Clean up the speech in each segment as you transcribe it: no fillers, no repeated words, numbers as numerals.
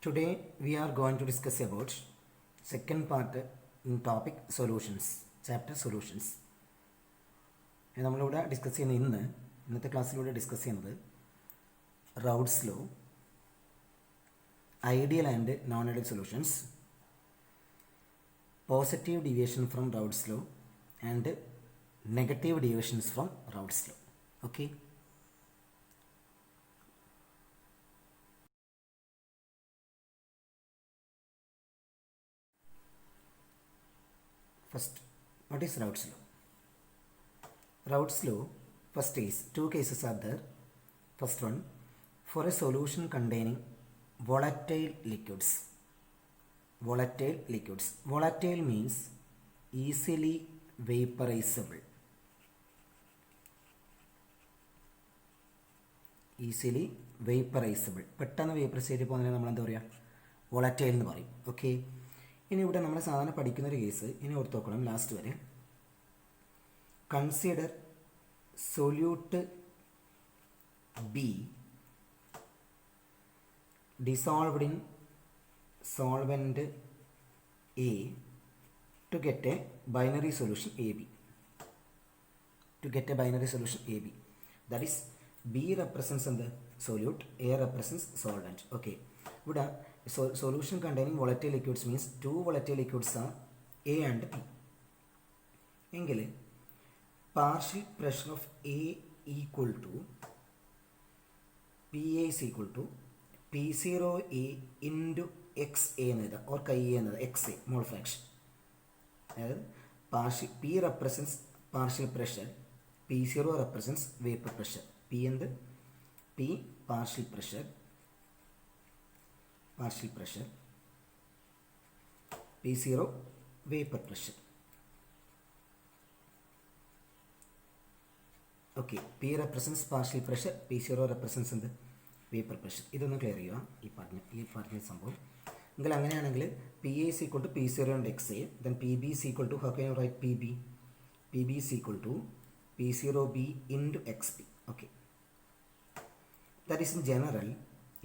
Today we are going to discuss about second part in topic solutions, chapter solutions. നമ്മളിവിടെ discuss ചെയ്യുന്ന ഇന്നത്തെ ക്ലാസ്സിലൂടെ discuss ചെയ്യുന്നത് Raoult's law, ideal and non ideal solutions, positive deviation from Raoult's law and negative deviations from Raoult's law. Okay, first, what is Raoult's law? Raoult's law, first is, two cases are there. First one, for a solution containing volatile liquids. Volatile liquids. Volatile means easily vaporizable. Easily vaporizable. പെട്ടെന്ന് vaporise ചെയ്ത് പോകുന്നതിന് നമ്മൾ എന്താ പറയുക? Volatile എന്ന് പറയും. Okay, ഇനി ഇവിടെ നമ്മൾ സാധാരണ പഠിക്കുന്നൊരു കേസ് ഇനി ഓർത്ത് നോക്കണം ലാസ്റ്റ് വരെ. Consider solute B dissolved in solvent A to get a binary solution A B. To get a binary solution A B, that is B represents എന്ത്? Solute, A represents solvent. Okay, ഇവിടെ solution containing volatile liquids means two volatile liquids are A and P. എങ്കിൽ partial pressure of A equal to PA is equal to P0A into XA എന്നത് or കൈ എന്നത് XA mole fraction. അതായത് P represents partial pressure, P0 represents vapor pressure. P എന്ത്? P partial pressure, P0 vapor pressure. Okay, P represents partial pressure, P0 represents എന്ത്? Vapour pressure. ഇതൊന്ന് clear ചെയ്യുക ഈ പറഞ്ഞ സംഭവം. എങ്കിൽ അങ്ങനെയാണെങ്കിൽ P A is equal to P0 and XA, then PB is equal to, how can you write PB? PB is equal to P0B into XB. Okay, that is in general.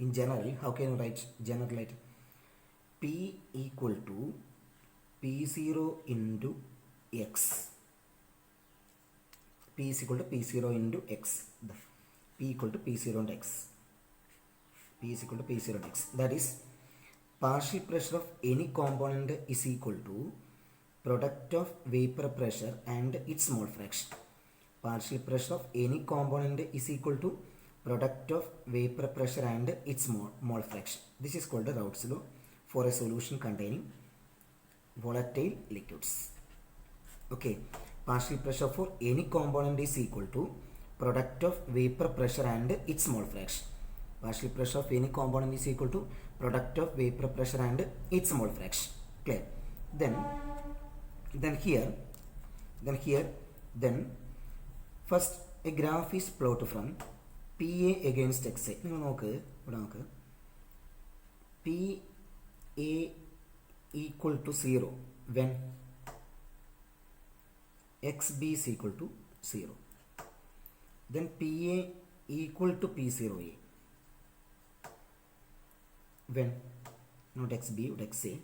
In general, how can you write general? P equal to P0 into X. P is equal to P0 into X. P equal to P0 into X. P is equal to P0 into X. That is, partial pressure of any component is equal to product of vapor pressure and its mole fraction. Partial pressure of any component is equal to product of vapor pressure and its mole fraction. This is called the Raoult's law for a solution containing volatile liquids. Okay, partial pressure for any component is equal to product of vapor pressure and its mole fraction. Partial pressure of any component is equal to product of vapor pressure and its mole fraction. Clear? Then here first a graph is plotted from PA against XA. നിങ്ങൾ നോക്ക്, ഇവിടെ നോക്ക്. PA equal to 0 when XB is equal to 0. Then PA equal to P0A when not XB but XA.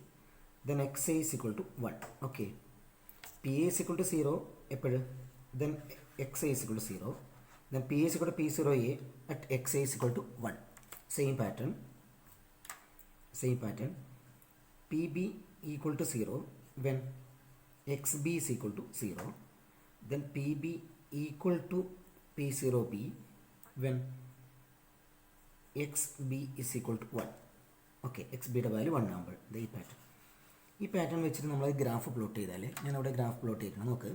Then XA is equal to 1. Okay, PA is equal to 0 എപ്പോഴും, then XA is equal to 0. Then P is equal to P0A at XA is equal to 1. Same pattern. PB equal to 0 when XB is equal to 0. Then PB equal to P0B when XB is equal to 1. Okay, XB യുടെ value 1 ആകുമ്പോൾ ഈ pattern വെച്ചിട്ട് നമ്മൾ graph plot ചെയ്താൽ, ഞാൻ അവിടെ graph plot ചെയ്യണം. നോക്ക്,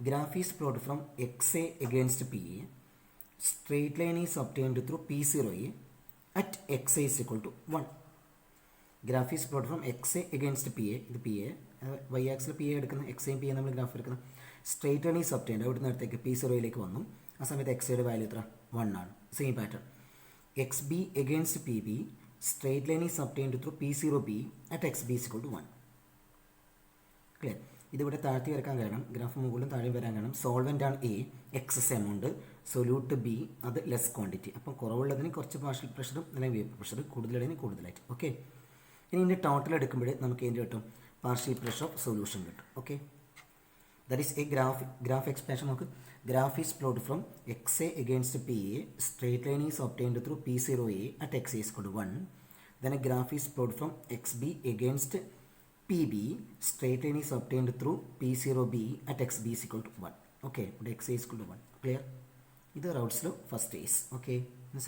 graph is plot from XA against PA. Straight line is obtained through P0A at XA is equal to 1. Graph is plotted from XA against PA. ഇത് PA, y ആക്സിൽ PA എടുക്കുന്ന, XAയും PA നമ്മൾ graph എടുക്കുന്നത്. Straight line is obtained, അവിടെ നിന്ന് അടുത്തേക്ക് P0യിലേക്ക് വന്നു. ആ സമയത്ത് XAയുടെ വാല്യൂ എത്ര? 1 ആണ്. Same pattern. XB against PB, straight line is obtained through P0B at XB is equal to 1. Clear? ഇതിവിടെ താഴ്ത്തി വരക്കാൻ കാരണം, ഗ്രാഫ് മുകളിലും താഴെ വരാൻ കാരണം, സോൾവെൻ്റ് ആണ് A, excess amount, solute B, അത് ലെസ് ക്വാണ്ടിറ്റി. അപ്പം കുറവുള്ളതിന് കുറച്ച് പാർഷ്യൽ പ്രഷറും അല്ലെങ്കിൽ വേപ്പർ പ്രഷർ, കൂടുതലുള്ളതിന് കൂടുതലായിട്ട്. ഓക്കെ, ഇനി ഇതിൻ്റെ ടോട്ടൽ എടുക്കുമ്പോൾ നമുക്ക് എന്ത് കിട്ടും? പാർഷ്യൽ പ്രഷർ ഓഫ് സൊല്യൂഷൻ കിട്ടും. Okay, that is a graph expansion. നമുക്ക് graph is plot from X A against P A, straight line is obtained through P zero A at X is equal to 1. Then a graph is plot from X B against P B, straight line is obtained through P zero B at X B is equal to 1. Okay, ഇവിടെ X is equal to 1. Clear? ഇത് റൗട്ട്സിലോ first case. Okay,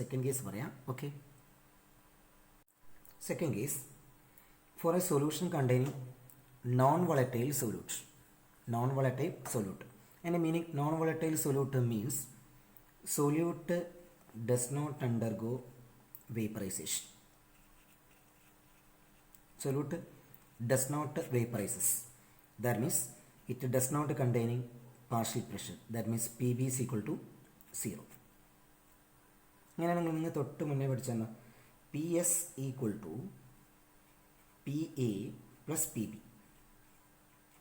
second case പറയാം. Okay, second case, for a solution containing non-volatile solute. Non-volatile solute. And the meaning non-volatile solute means solute does not undergo vaporization. Solute does not vaporizes. That means it does not containing partial pressure. That means PB is equal to 0. ഇങ്ങനെയാണെങ്കിൽ നിങ്ങൾ തൊട്ട് മുന്നേ പഠിച്ചാൽ P S equal to P A plus P B.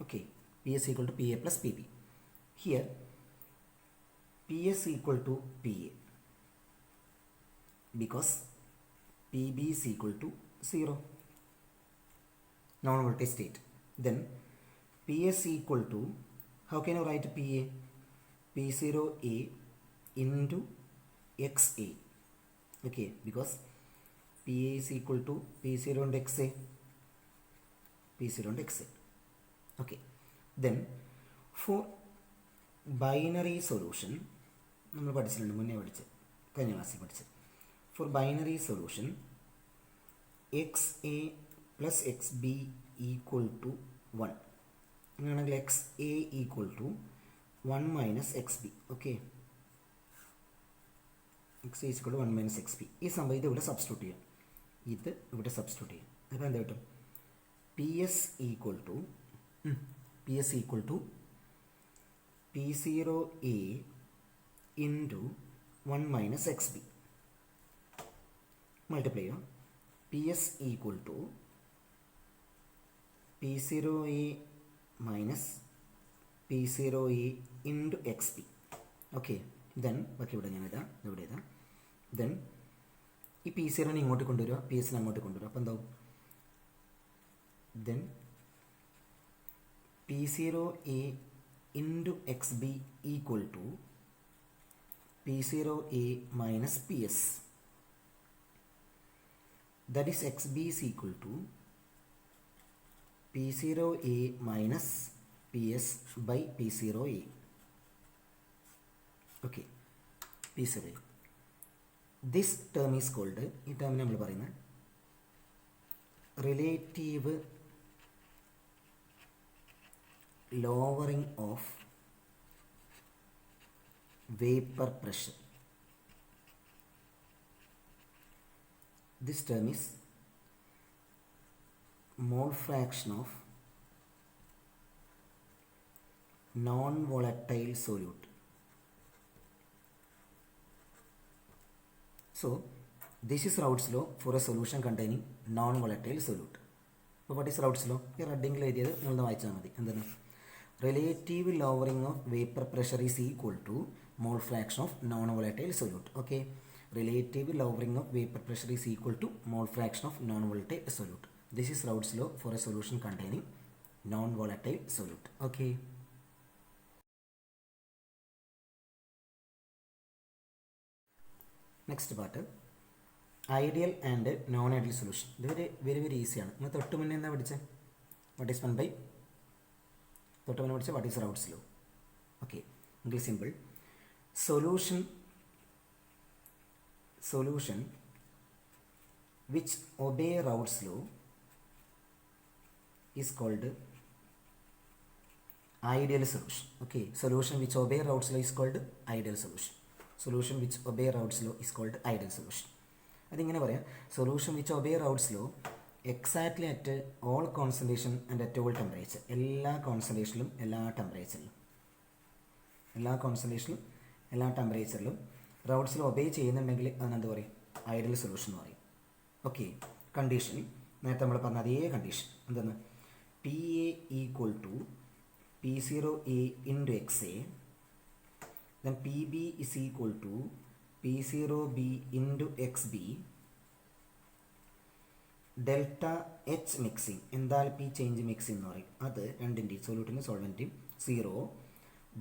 Okay, P S equal to P A plus P B. Here P S equal to P A because P B is equal to 0, non-volatile state. Then P S equal to, how can you write P A? P0A into XA. Okay, because PA is equal to P0 and XA. P0 and XA. Okay. Then for binary solution, നമ്മൾ പഠിച്ചിട്ടുണ്ട് മുന്നേ കഴിഞ്ഞ ക്ലാസ്സിൽ പഠിച്ചത്. For binary solution, XA plus XB equal to 1. അങ്ങനെയാണെങ്കിൽ XA equal to 1 minus XB. Okay. X is equal to 1 minus XB. ഈ സംഭവം ഇത് ഇവിടെ സബ്സ്റ്റിറ്റ്യൂട്ട് ചെയ്യാം. ഇത് ഇവിടെ സബ്സ്റ്റിറ്റ്യൂട്ട് ചെയ്യാം. അപ്പോൾ എന്താ കിട്ടും? P S equal to P0A into 1 minus XB. Multiply ചെയ്യാം. P S equal to P0A minus P0A into XB. Okay, then ബാക്കി ഇവിടെ ഞാൻ ഇതാ, ഇവിടെ ഇതാ. ദെൻ ഈ പി സീറോനെ ഇങ്ങോട്ട് കൊണ്ടുവരിക, പി എസിനെ അങ്ങോട്ട് കൊണ്ടുവരിക. അപ്പോൾ എന്താവും? Then P0A into XB equal to P0A minus P S. That is XB is equal to P0A minus P S by P0A. Okay, P0A. This term is called, ഈ ടേമിന് നമ്മൾ പറയുന്നത് relative lowering of vapour pressure. This term is mole fraction of non volatile solute. So this is Raoult's law for a solution containing non-volatile solute. So what is Raoult's law? ഈ റെഡിങ്ങിൽ എഴുതിയത് നിങ്ങളൊന്ന് വായിച്ചാൽ മതി. എന്താണ്? Relative lowering of vapour pressure is equal to mall fraction of non volatile solute. Okay, relative lowering of vapour pressure is equal to mall fraction of non volatile solute. This is Raoult's law for a solution containing non-volatile solute. Okay. Next part ideal and non ideal solution. ഇത് very very ഈസിയാണ്. നിങ്ങൾ തൊട്ട് മുന്നേ എന്താ പഠിച്ചത്? What is what is Raoult's law. Okay, എങ്കിൽ simple. Solution which obey Raoult's law is called ideal solution. Okay, solution which obey Raoult's law is called ideal solution. Solution which obey Raoult's law is called ideal solution. അതിങ്ങനെ പറയാം. Solution which obey Raoult's law exactly at all concentration and at all temperature. എല്ലാ കോൺസെൻട്രേഷനിലും എല്ലാ ടെമ്പറേച്ചറിലും Raoult's law obey ചെയ്യുന്നുണ്ടെങ്കിൽ അതിനെന്ത് പറയും? Ideal solution എന്ന് പറയും. Okay, condition നേരത്തെ നമ്മൾ പറഞ്ഞ അതേ കണ്ടീഷൻ. എന്താണ്? P A equal to P0A into XA. Then PB is equal to P0B into XB. Delta H mixing, enthalpy change mixing എന്ന് പറയും, അത് രണ്ടിൻ്റെയും സൊല്യൂട്ടിനും സോൾവെൻറ്റും 0.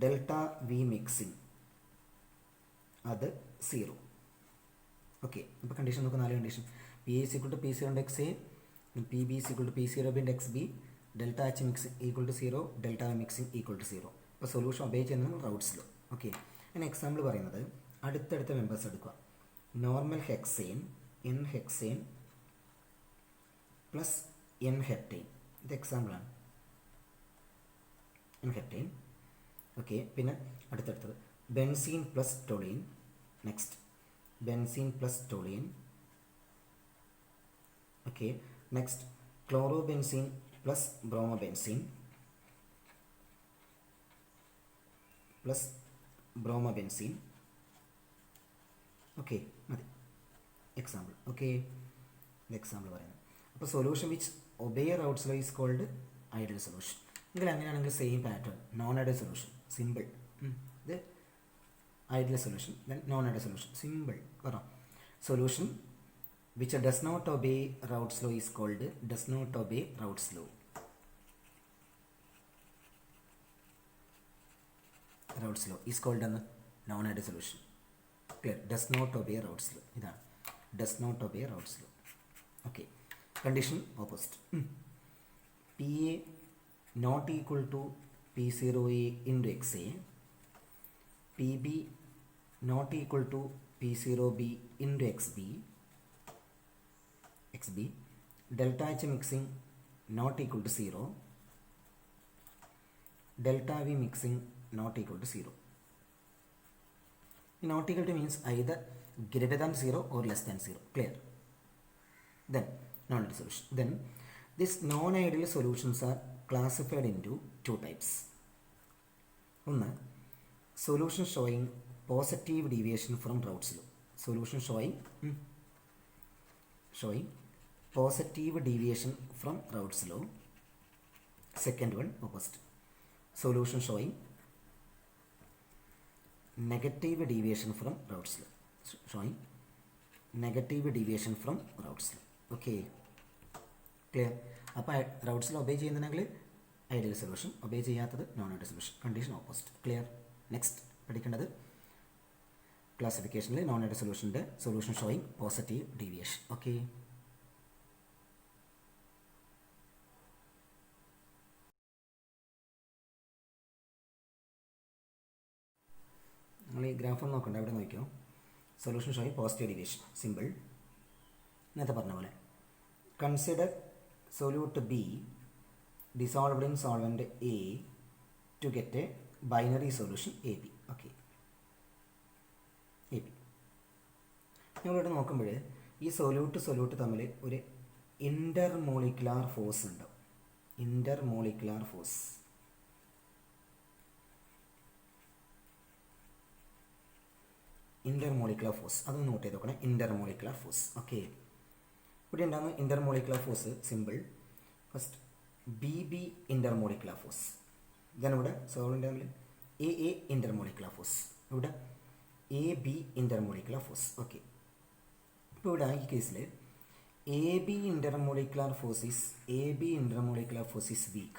ഡെൽറ്റ വി മിക്സിംഗ് അത് 0. ഓക്കെ, അപ്പോൾ കണ്ടീഷൻ നമുക്ക് 4 condition. P A equal to P C ഉണ്ട് X A, P B equal to P zero ബിൻ്റെ X B, delta H mixing equal to 0, delta mixing equal to 0. അപ്പോൾ solution obey ചെയ്യുന്നത് Raoult's law. Okay, ഞാൻ example പറയുന്നത് അടുത്തടുത്ത members എടുക്കുക. Normal hexane, n hexane plus n heptane, ഇത് എക്സാമ്പിളാണ്, n heptane. Okay, പിന്നെ അടുത്തടുത്തത് benzene plus toluene, next benzene plus toluene. Okay, next chlorobenzene plus bromobenzene plus bromobenzene. Okay, മതി എക്സാമ്പിൾ. ഓക്കെ, ഇത് എക്സാമ്പിൾ പറയുന്നത്. അപ്പോൾ solution which obey Raoult's law is called ideal solution. എങ്കിൽ അങ്ങനെയാണെങ്കിൽ same pattern non ideal solution, simple. ഇത് ideal solution, then non ideal solution, simple. പറ solution which does not obey Raoult's law is called does not obey Raoult's law. Raoult's law is called എന്ന് non ideal solution. Clear? Does not obey Raoult's law, ഇതാണ് does not obey Raoult's law. Okay, condition opposite. P A not equal to P zero A into X A, P B not equal to P zero B into X B, delta H mixing not equal to 0, delta V mixing not equal to 0. Not equal to means either greater than 0 or less than 0. Clear? Then non-ideal solution. Then these non-ideal solutions are classified into 2 types. One, solution showing positive deviation from Raoult's law. Solution showing positive deviation from Raoult's law. Second one, opposite. Solution showing negative deviation from Raoult's law. Showing negative deviation from Raoult's law. Okay, clear? അപ്പോൾ Raoult's law obey ചെയ്യുന്നതെങ്കിൽ ideal solution, obey ചെയ്യാത്തത് non ideal solution, condition opposite. Clear? Next പഠിക്കേണ്ടത് ക്ലാസിഫിക്കേഷനിൽ non ideal സൊല്യൂഷൻ്റെ solution showing positive deviation. Okay, നമ്മൾ ഈ graph ഒന്ന് നോക്കണ്ട, അവിടെ നോക്കിയോ. Solution showing positive deviation, simple. നേരത്തെ പറഞ്ഞ പോലെ consider solute B dissolved in solvent A to get a binary solution AB. Okay, AB നമ്മളിവിടെ നോക്കുമ്പോൾ ഈ സൊല്യൂട്ട് തമ്മിൽ ഒരു ഇൻ്റർമോളിക്കുലാർ ഫോഴ്സ് ഉണ്ടാവും. ഇൻ്റർമോളിക്കുലാർ ഫോഴ്സ്, അതൊന്ന് നോട്ട് ചെയ്ത് നോക്കണം. Intermolecular force. ഓക്കെ, ഇവിടെ ഉണ്ടാകുന്ന intermolecular force simple. First BB intermolecular force, then ഇവിടെ സോളിൻ്റെ തമ്മിൽ AA intermolecular force, ഇവിടെ AB intermolecular force. ഓക്കെ, ഇപ്പോൾ ഇവിടെ ഈ കേസിൽ AB intermolecular force is weak.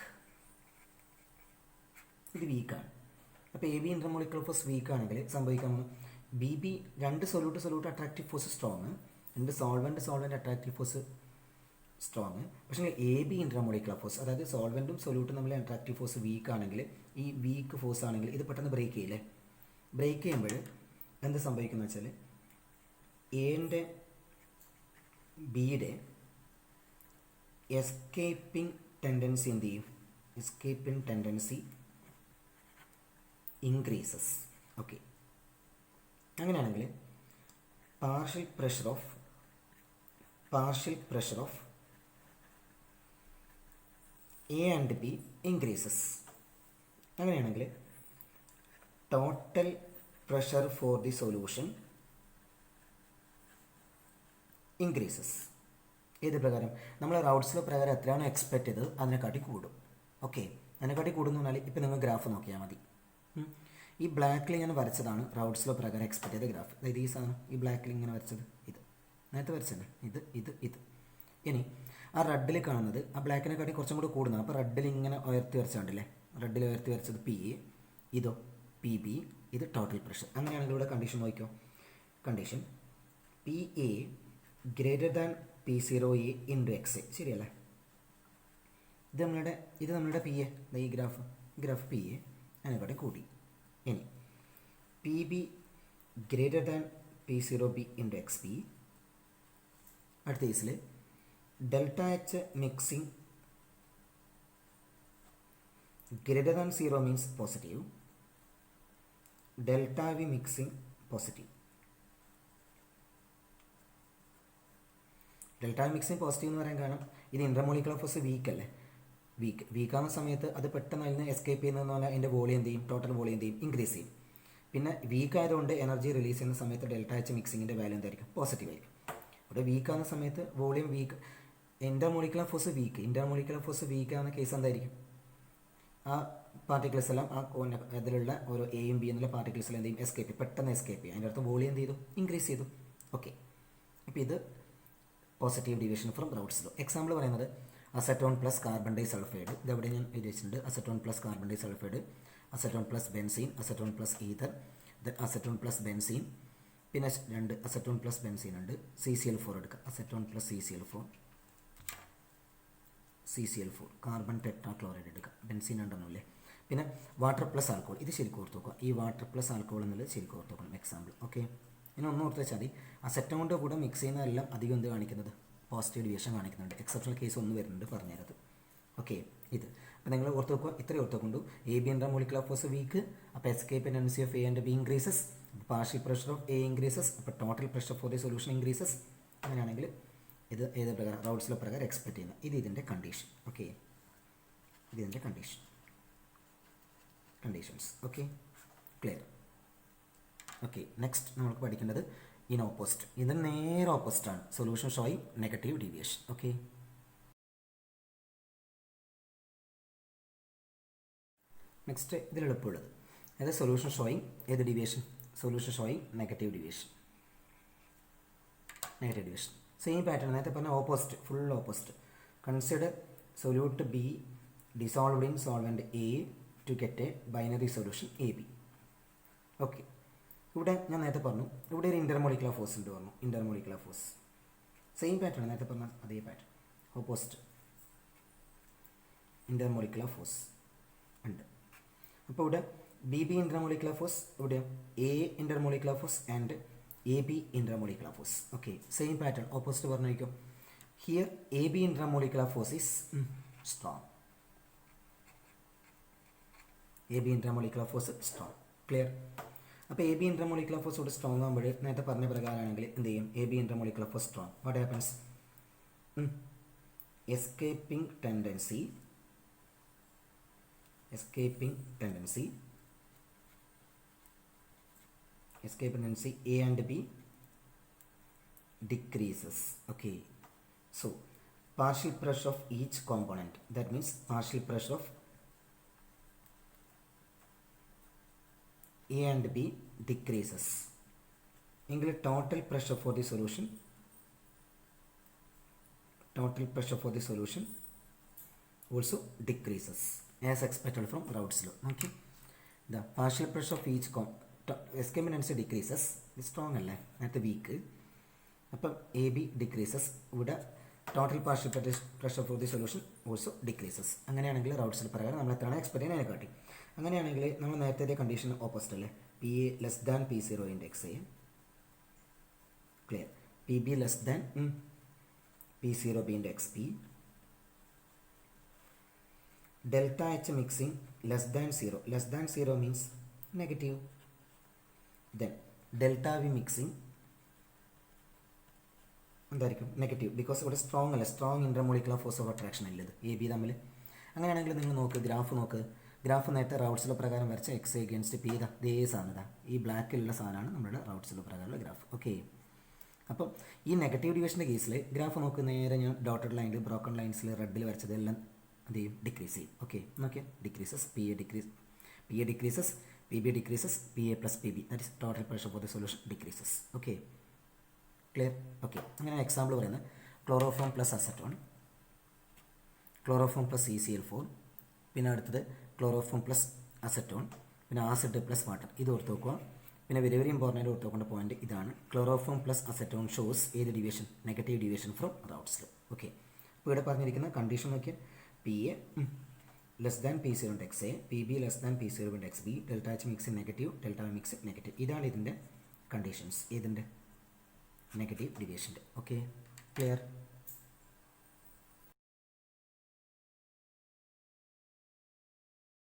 ഇത് വീക്കാണ്. അപ്പോൾ AB intermolecular force വീക്ക് ആണെങ്കിൽ സംഭവിക്കാൻ BB രണ്ട് സൊല്യൂട്ട് അട്രാക്റ്റീവ് ഫോഴ്സ് സ്ട്രോങ്, രണ്ട് സോൾവെൻറ്റ് അട്രാക്റ്റീവ് ഫോഴ്സ് സ്ട്രോങ്. പക്ഷേ AB ഇൻട്രാമോളിക്കുലർ ഫോഴ്സ്, അതായത് സോൾവെൻറ്റും സൊല്യൂട്ടും തമ്മിൽ അട്രാക്റ്റീവ് ഫോഴ്സ് വീക്ക് ആണെങ്കിൽ, ഈ വീക്ക് ഫോഴ്സ് ആണെങ്കിൽ ഇത് പെട്ടെന്ന് ബ്രേക്ക് ചെയ്യില്ലേ. ബ്രേക്ക് ചെയ്യുമ്പോൾ എന്ത് സംഭവിക്കുന്നത് വെച്ചാൽ എൻ്റെ ബിയുടെ എസ്കേപ്പിംഗ് ടെൻഡൻസി എന്ത് ചെയ്യും? Escaping tendency increases. ഓക്കെ, അങ്ങനെയാണെങ്കിൽ partial pressure of A and B increases. അങ്ങനെയാണെങ്കിൽ total pressure for the solution increases. ഏത് പ്രകാരം? നമ്മൾ റൗൾട്ട്സ് ലോ പ്രകാരം എത്രയാണോ എക്സ്പെക്ട് ചെയ്തത് അതിനെക്കാട്ടി കൂടും. ഓക്കെ, അതിനെക്കാട്ടി കൂടുന്നു പറഞ്ഞാൽ ഇപ്പോൾ നിങ്ങൾ ഗ്രാഫ് നോക്കിയാൽ മതി. ഈ ബ്ലാക്കിൽ ഇങ്ങനെ വരച്ചതാണ് റൗൾട്ട്സ് ലോ പ്രകാരം എക്സ്പെക്ട് ചെയ്ത ഗ്രാഫ്. അതായത് ഈ സാധനം ഈ ബ്ലാക്കിൽ ഇങ്ങനെ വരച്ചത്, ഇത് നേരത്തെ വരച്ചത്, ഇത് ഇനി ആ റെഡിൽ കാണുന്നത് ആ ബ്ലാക്കിനെക്കാട്ടി കുറച്ചും കൂടി കൂടുന്നത്. അപ്പോൾ റെഡിൽ ഇങ്ങനെ ഉയർത്തി വരച്ചുണ്ടല്ലേ, റെഡിൽ ഉയർത്തി വരച്ചത് പി എ, ഇതോ പി ബി, ഇത് ടോട്ടൽ പ്രഷർ. അങ്ങനെയാണെങ്കിൽ ഇവിടെ കണ്ടീഷൻ നോക്കിയോ. Condition P A greater than P0 A into X A, ശരിയല്ലേ. ഇത് നമ്മളുടെ പി എ, ഈ ഗ്രാഫ് പി എ അതിനെക്കാട്ടി കൂടി. ഇനി P B greater than P0 B into X P. അടുത്ത കേസിൽ delta H mixing greater than 0 means positive, delta V mixing positive. Delta V mixing positive എന്ന് പറയാൻ കാരണം ഇത് ഇൻട്രാമോളിക്കുലർ ഫോഴ്സ് വീക്ക് അല്ലേ. വീക്കാവുന്ന സമയത്ത് അത് പെട്ടെന്ന് അതിന് എസ്കേപ്പ് ചെയ്യുന്നതെന്ന് പറഞ്ഞാൽ അതിൻ്റെ വോളിയം എന്ത് ചെയ്യും, ടോട്ടൽ വോളിയം എന്ത് ചെയ്യും, ഇൻക്രീസ് ചെയ്യും. പിന്നെ വീക്ക് ആയതുകൊണ്ട് എനർജി റിലീസ് ചെയ്യുന്ന സമയത്ത് ഡെൽറ്റ എച്ച് മിക്സിങ്ങിൻ്റെ വാല്യൂ എന്തായിരിക്കും, പോസിറ്റീവ് ആയിരിക്കും. ഇവിടെ വീക്കാവുന്ന സമയത്ത് വോളിയം വീക്ക്, ഇൻറ്റർമോളിക്കുലർ ഫോഴ്സ് വീക്ക് ആവുന്ന കേസ് എന്തായിരിക്കും, ആ പാർട്ടിക്കിൾസ് എല്ലാം ആ അതിലുള്ള ഓരോ എയും ബി എന്നുള്ള പാർട്ടിക്കിൾസ് എല്ലാം എന്ത് ചെയ്യും, പെട്ടെന്ന് എസ്കേപ്പ് ചെയ്യും. അതിൻ്റെ അർത്ഥം വോളിയം എന്ത് ചെയ്തു, ഇൻക്രീസ് ചെയ്തു. ഓക്കെ, അപ്പോൾ ഇത് positive deviation from Raoult's law. Example പറയുന്നത് acetone plus carbon disulphide, ഇതെവിടെ ഞാൻ എഴുതി വെച്ചിട്ടുണ്ട്. Acetone plus carbon disulphide, acetone plus benzene, acetone plus ether, then acetone plus benzene, പിന്നെ 2 അസറ്റോൺ പ്ലസ് ബെൻസീൻ ഉണ്ട്. CCl4 എടുക്കുക, acetone plus CCl4, carbon tetrachloride എടുക്കുക, benzene ഉണ്ടെന്നല്ലേ. പിന്നെ വാട്ടർ പ്ലസ് ആൽക്കോൾ, ഇത് ശരിക്കും ഓർത്ത് നോക്കുക. ഈ വാട്ടർ പ്ലസ് ആൽക്കോൾ എന്നുള്ളത് ശരിക്കും ഓർത്ത് നോക്കണം. എക്സാമ്പിൾ ഓക്കെ, ഇനി ഒന്ന് ഓർത്ത് വെച്ചാൽ മതി. അസറ്റോണിൻ്റെ കൂടെ മിക്സ് ചെയ്യുന്നതെല്ലാം അധികം എന്ത് കാണിക്കുന്നത്, പോസിറ്റീവ് ഡിവിയേഷൻ കാണിക്കുന്നുണ്ട്. എക്സെപ്ഷണൽ കേസ് ഒന്ന് വരുന്നുണ്ട്, പറഞ്ഞുതരത്. ഓക്കെ, ഇത് അപ്പോൾ നിങ്ങൾ ഓർത്ത് നോക്കുക, ഇത്രയും ഓർത്ത് കൊണ്ടു. A B intramolecular force weak, അപ്പോൾ escape tendency of A and B increases, partial pressure of A increases, അപ്പോൾ total pressure for the solution increases. അങ്ങനെയാണെങ്കിൽ ഇത് ഏത് പ്രകാരം, റൗട്ട്സ് ലോ പ്രകാരം എക്സ്പെക്ട് ചെയ്യുന്നത്. ഇത് ഇതിൻ്റെ കണ്ടീഷൻ. ഓക്കെ, ഇതിൻ്റെ conditions. Okay, clear. Okay, next നമുക്ക് പഠിക്കേണ്ടത് ഇൻ ഓപ്പോസിറ്റ്. ഇത് നേരെ ഓപ്പോസിറ്റ് ആണ്. Solution showing negative deviation. Okay, next ഇതിൽ എളുപ്പമുള്ളത് അതായത് സൊല്യൂഷൻ ഷോയിങ് ഏത് deviation, solution showing negative deviation. Same pattern നേരത്തെ പറഞ്ഞ opposite, full opposite. Consider solute B dissolved in solvent A to get a binary solution A B. Okay, ഇവിടെ ഞാൻ നേരത്തെ പറഞ്ഞു, ഇവിടെ ഒരു ഇൻ്റർമോളിക്കുലർ ഫോഴ്സ് ഉണ്ട് പറഞ്ഞു. ഇൻ്റർമോളിക്കുലർ ഫോഴ്സ് സെയിം പാറ്റേൺ, നേരത്തെ പറഞ്ഞ അതേ പാറ്റേൺ, ഓപ്പോസിറ്റ്. ഇൻ്റർമോളിക്കുലർ ഫോഴ്സ് ഉണ്ട്. അപ്പോൾ ഇവിടെ ബി ബി ഇൻ്റർമോളിക്കുലർ ഫോഴ്സ്, ഇവിടെ A intermolecular force and A B intermolecular force. Okay, same pattern, opposite പറഞ്ഞിരിക്കും. Here A B intermolecular force is strong. A B intermolecular force strong. Clear. അപ്പോൾ A B intermolecular force ഇവിടെ strong ആകുമ്പോൾ നേരത്തെ പറഞ്ഞ പ്രകാരമാണെങ്കിൽ എന്ത് ചെയ്യും, A B intermolecular force strong. What happens, escaping tendency A and B decreases. Okay, so partial pressure of each component, that means partial pressure of A and B decreases. English total pressure for the solution also decreases as expected from Raoult's law. Okay, the partial pressure of each escape tendency decreases, strong അല്ലേ, at weak. അപ്പം A B decreases, ഇവിടെ total partial pressure for the solution also decreases. അങ്ങനെയാണെങ്കിൽ റൗട്ട്സിൽ പ്രകാരം നമ്മൾ എത്രയാണ് expect ചെയ്യുന്നത് അതിനെ കാട്ടി. അങ്ങനെയാണെങ്കിൽ നമ്മൾ നേരത്തെ കണ്ടീഷൻ ഓപ്പോസിറ്റ് അല്ലേ, P A less than P0 into X A. Clear. P B less than P0 B into X P. Delta H mixing less than 0. Less than 0 means negative. Then delta V mixing എന്തായിരിക്കും, negative. Because ഇവിടെ strong അല്ല, strong intermolecular force of attraction അല്ലത് A B തമ്മിൽ. അങ്ങനെയാണെങ്കിൽ നിങ്ങൾ നോക്ക്, graph നേരത്തെ routes law പ്രകാരം വരച്ച എക്സ് എഗെയിൻസ്റ്റ് പി ഇതേ സാധനത, ഈ ബ്ലാക്കിലുള്ള സാധനമാണ് നമ്മുടെ റൗട്ട്സ് ലോ പ്രകാരമുള്ള ഗ്രാഫ്. ഓക്കെ, അപ്പം ഈ നെഗറ്റീവ് ഡിവിഷൻ്റെ കേസിൽ ഗ്രാഫ് നോക്ക്, നേരെ ഞാൻ ഡോട്ടഡ് ലൈനിൽ ബ്രോക്കൺ ലൈൻസിൽ റെഡിൽ വരച്ചതെല്ലാം എന്ത് ചെയ്യും, ഡിക്രീസ് ചെയ്യും. ഓക്കെ, നോക്കിയാൽ decreases, P A decreases, P B decreases, P A plus P B, that is total pressure for the solution decreases. Okay, clear. Okay, അങ്ങനെ എക്സാമ്പിൾ പറയുന്നത് chloroform plus acetone, chloroform plus CCl4, പിന്നെ അടുത്തത് chloroform plus acetone, പിന്നെ acid plus water. ഇത് ഓർത്ത് നോക്കുക. പിന്നെ very very important ഓർത്ത് നോക്കേണ്ട പോയിന്റ് ഇതാണ്, ക്ലോറോഫോം പ്ലസ് അസറ്റോൺ ഷോസ് ഏത് deviation, negative deviation from Raut slip. Okay, അപ്പോൾ ഇവിടെ പറഞ്ഞിരിക്കുന്ന കണ്ടീഷൻ നോക്കിയാൽ PA less than P0/XA, PB less than P0/XB, delta H mix negative, delta mix negative. ഇതാണ് ഇതിൻ്റെ കണ്ടീഷൻസ്, ഇതിൻ്റെ നെഗറ്റീവ് ഡിവിയേഷൻ്റെ. Okay, clear.